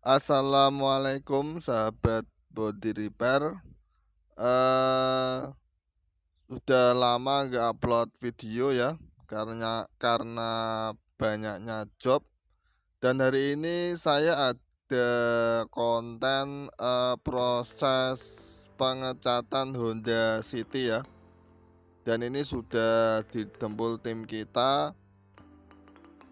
Assalamualaikum sahabat body repair. Sudah lama nggak upload video ya, karena banyaknya job. Dan hari ini saya ada konten proses pengecatan Honda City ya. Dan ini sudah ditempul tim kita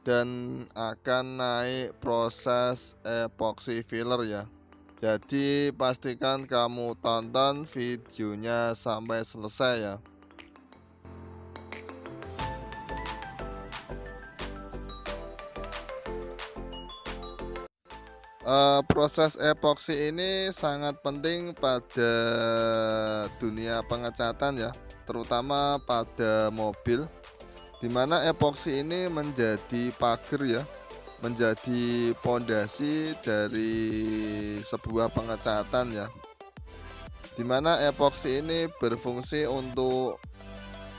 dan akan naik proses epoxy filler ya. Jadi pastikan kamu tonton videonya sampai selesai ya. Proses epoksi ini sangat penting pada dunia pengecatan ya, terutama pada mobil, dimana epoksi ini menjadi pagar ya, menjadi pondasi dari sebuah pengecatan ya, dimana epoksi ini berfungsi untuk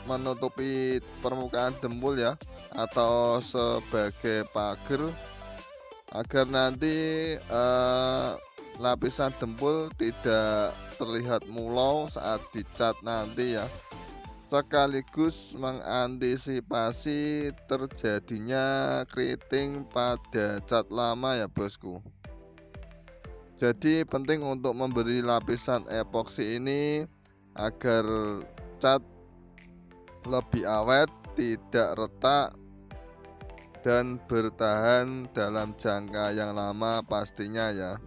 menutupi permukaan dempul ya, atau sebagai pagar agar nanti lapisan dempul tidak terlihat mulau saat dicat nanti ya, sekaligus mengantisipasi terjadinya keriting pada cat lama ya bosku. Jadi penting untuk memberi lapisan epoksi ini agar cat lebih awet, tidak retak, dan bertahan dalam jangka yang lama pastinya ya.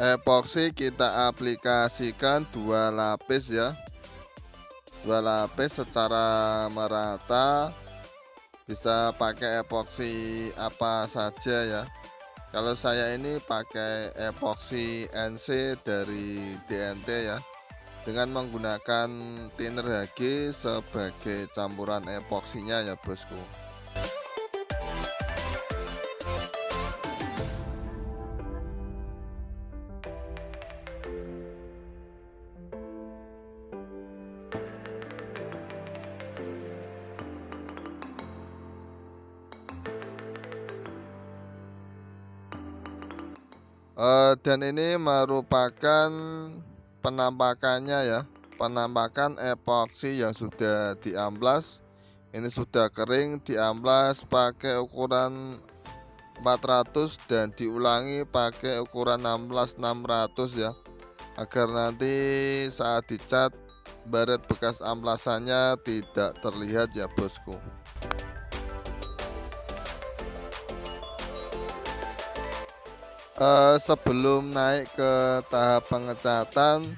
Epoksi kita aplikasikan 2 lapis ya, 2 lapis secara merata. Bisa pakai epoksi apa saja ya. Kalau saya ini pakai epoksi NC dari DNT ya, dengan menggunakan thinner HG sebagai campuran epoksinya ya bosku. Dan ini merupakan penampakannya ya, penampakan epoksi yang sudah diamplas. Ini sudah kering, diamplas pakai ukuran 400 dan diulangi pakai ukuran 16-600 ya, agar nanti saat dicat baret bekas amplasannya tidak terlihat ya bosku. Sebelum naik ke tahap pengecatan,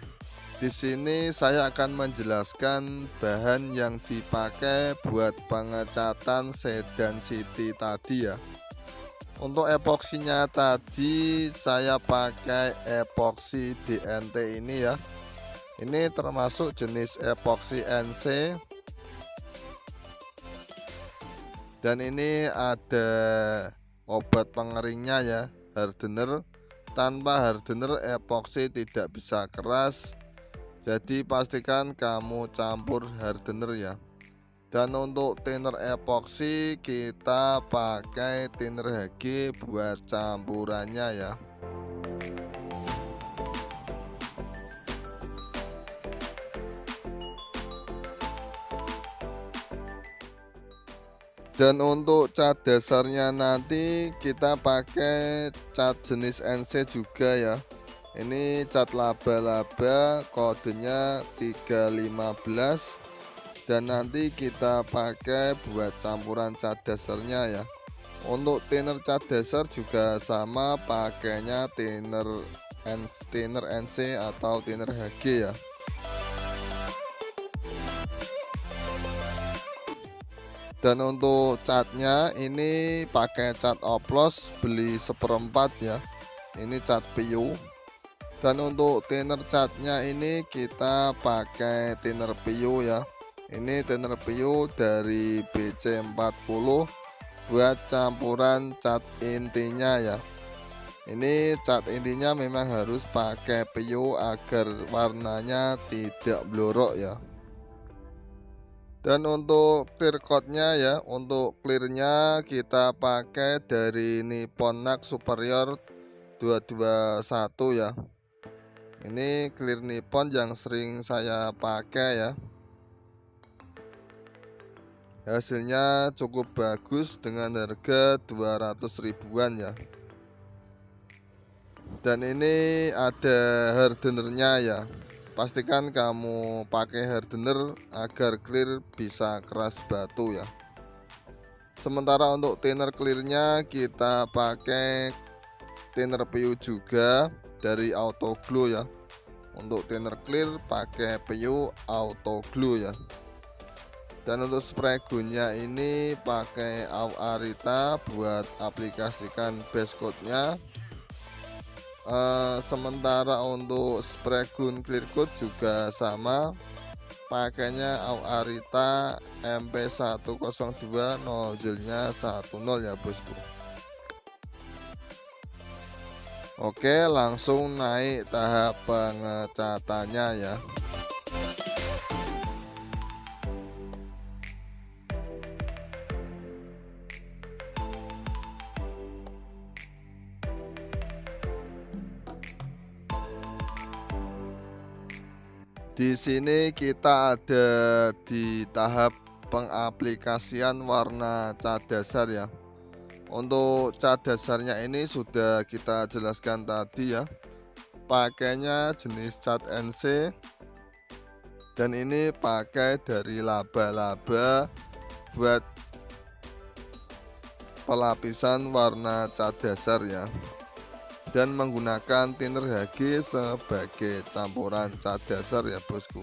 di sini saya akan menjelaskan bahan yang dipakai buat pengecatan sedan City tadi ya. Untuk epoksinya tadi saya pakai epoksi DNT ini ya. Ini termasuk jenis epoksi NC. Dan ini ada obat pengeringnya ya, hardener. Tanpa hardener epoksi tidak bisa keras, jadi pastikan kamu campur hardener ya. Dan untuk thinner epoksi kita pakai thinner HG buat campurannya ya. Dan untuk cat dasarnya nanti kita pakai cat jenis NC juga ya. Ini cat laba-laba, kodenya 315, dan nanti kita pakai buat campuran cat dasarnya ya. Untuk thinner cat dasar juga sama, pakainya thinner NC atau thinner HG ya. Dan untuk catnya ini pakai cat oplos, beli 1/4 ya. Ini cat PU. Dan untuk thinner catnya ini kita pakai thinner PU ya. Ini thinner PU dari BC40 buat campuran cat intinya ya. Ini cat intinya memang harus pakai PU agar warnanya tidak blorok ya. Dan untuk clear coatnya ya, untuk clearnya kita pakai dari Nippon Naq Superior 221 ya. Ini clear Nippon yang sering saya pakai ya. Hasilnya cukup bagus dengan harga 200 ribuan ya. Dan ini ada hardenernya ya. Pastikan kamu pakai hardener agar clear bisa keras batu ya. Sementara untuk thinner clearnya kita pakai thinner PU juga dari Auto Glow ya. Untuk thinner clear pakai PU Auto Glow ya. Dan untuk spray gunnya ini pakai Arita buat aplikasikan base coatnya. Sementara untuk spray gun clear coat juga sama, pakainya Arita MP102, nozzle-nya 10 ya bosku. Oke, langsung naik tahap pengecatannya ya. Di sini kita ada di tahap pengaplikasian warna cat dasar ya. Untuk cat dasarnya ini sudah kita jelaskan tadi ya. Pakainya jenis cat NC. Dan ini pakai dari laba-laba buat pelapisan warna cat dasar ya. Dan menggunakan thinner HG sebagai campuran cat dasar ya bosku.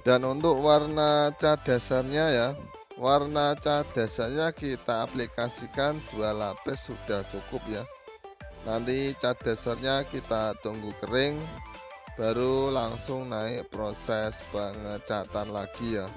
Dan untuk warna cat dasarnya ya, warna cat dasarnya kita aplikasikan 2 lapis sudah cukup ya. Nanti cat dasarnya kita tunggu kering, baru langsung naik proses pengecatan lagi ya.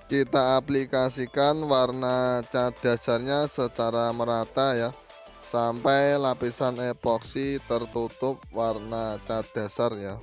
Kita aplikasikan warna cat dasarnya secara merata ya, sampai lapisan epoksi tertutup warna cat dasar ya.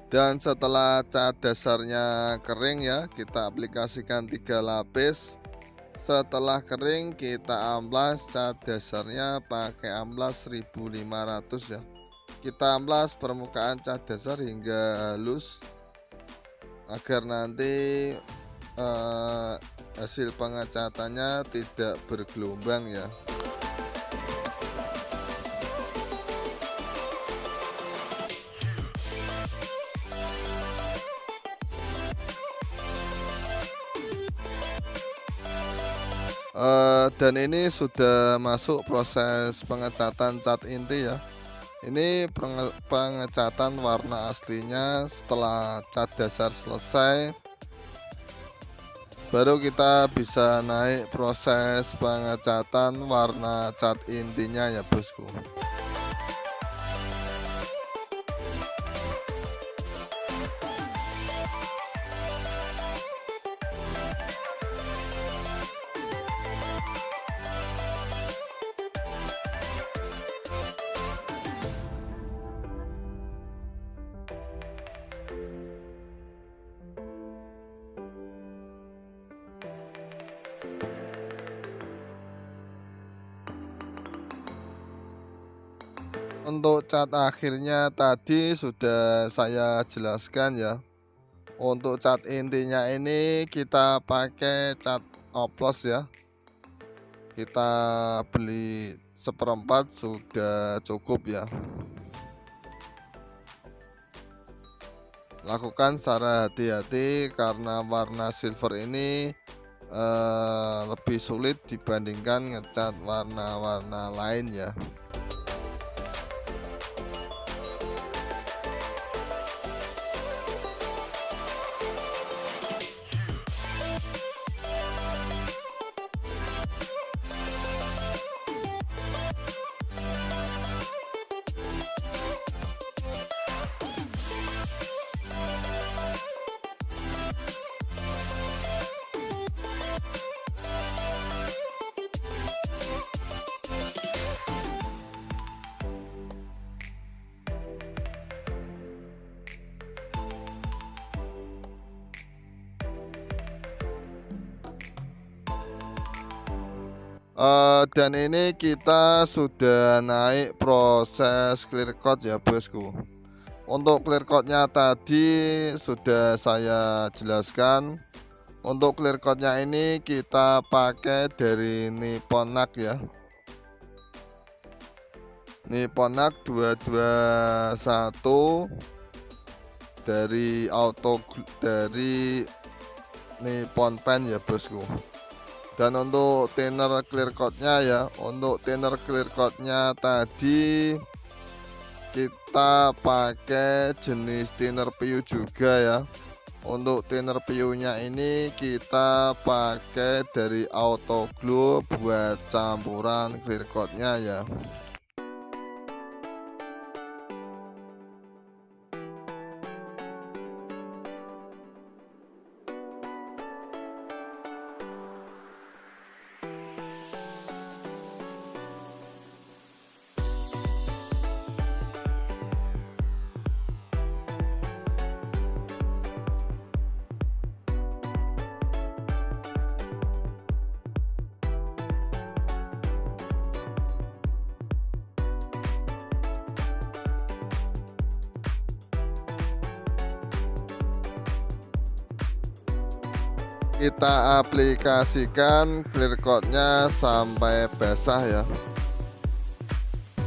Dan setelah cat dasarnya kering ya, kita aplikasikan 3 lapis. Setelah kering kita amplas cat dasarnya pakai amplas 1500 ya. Kita amplas permukaan cat dasar hingga halus agar nanti hasil pengecatannya tidak bergelombang ya. Dan ini sudah masuk proses pengecatan cat inti ya. Ini pengecatan warna aslinya. Setelah cat dasar selesai, baru kita bisa naik proses pengecatan warna cat intinya ya bosku. Untuk cat akhirnya tadi sudah saya jelaskan ya. Untuk cat intinya ini kita pakai cat oplos ya. Kita beli seperempat sudah cukup ya. Lakukan secara hati-hati karena warna silver ini lebih sulit dibandingkan ngecat warna-warna lain ya. Dan ini kita sudah naik proses clear coat ya bosku. Untuk clear coatnya tadi sudah saya jelaskan. Untuk clear coatnya ini kita pakai dari Nipponak ya. Nipponak 221 dari Nippon Pen ya bosku. Dan untuk thinner clear coatnya ya, untuk thinner clear coatnya tadi kita pakai jenis thinner PU juga ya. Untuk thinner PU nya ini kita pakai dari Auto Glow buat campuran clear coatnya ya. Kita aplikasikan clear coatnya sampai basah ya.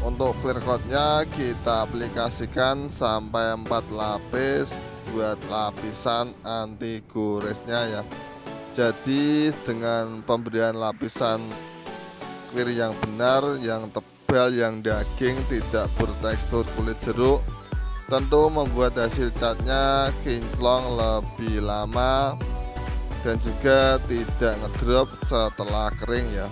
Untuk clear coatnya kita aplikasikan sampai 4 lapis buat lapisan anti goresnya ya. Jadi dengan pemberian lapisan clear yang benar, yang tebal, yang daging, tidak bertekstur kulit jeruk, tentu membuat hasil catnya kinclong lebih lama dan juga tidak ngedrop setelah kering ya.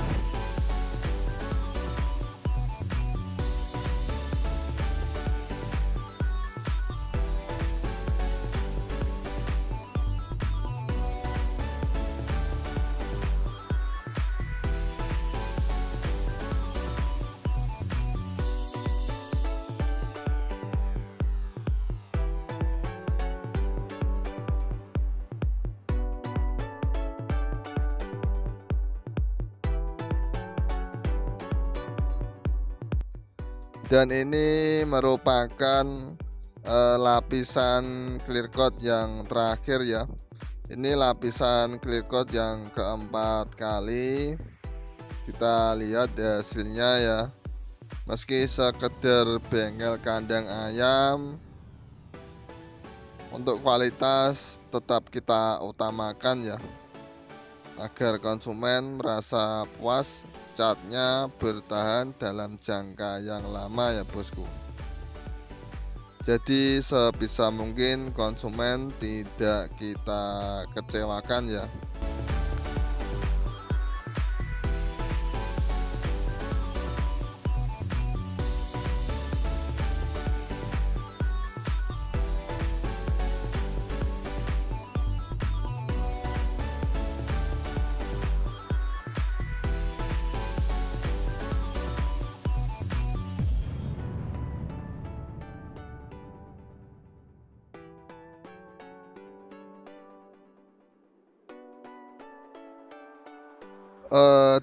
Dan ini merupakan lapisan clear coat yang terakhir ya. Ini lapisan clear coat yang keempat kali. Kita lihat hasilnya ya. Meski sekedar bengkel kandang ayam, untuk kualitas tetap kita utamakan ya. agar konsumen merasa puas catnya bertahan dalam jangka yang lama ya bosku. Jadi sebisa mungkin konsumen tidak kita kecewakan ya.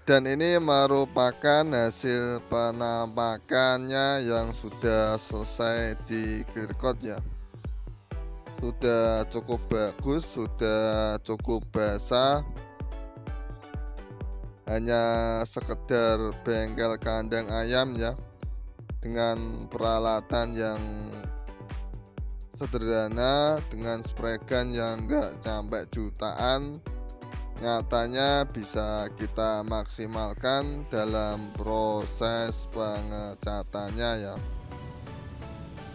Dan ini merupakan hasil penampakannya yang sudah selesai di clear coat ya. Sudah cukup bagus, sudah cukup basah. Hanya sekedar bengkel kandang ayam ya, dengan peralatan yang sederhana, dengan spray gun yang enggak sampai jutaan. Nyatanya bisa kita maksimalkan dalam proses pengecatannya ya.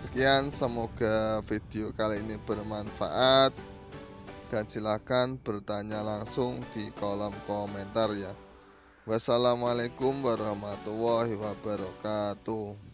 Sekian, semoga video kali ini bermanfaat dan silakan bertanya langsung di kolom komentar ya. Wassalamualaikum warahmatullahi wabarakatuh.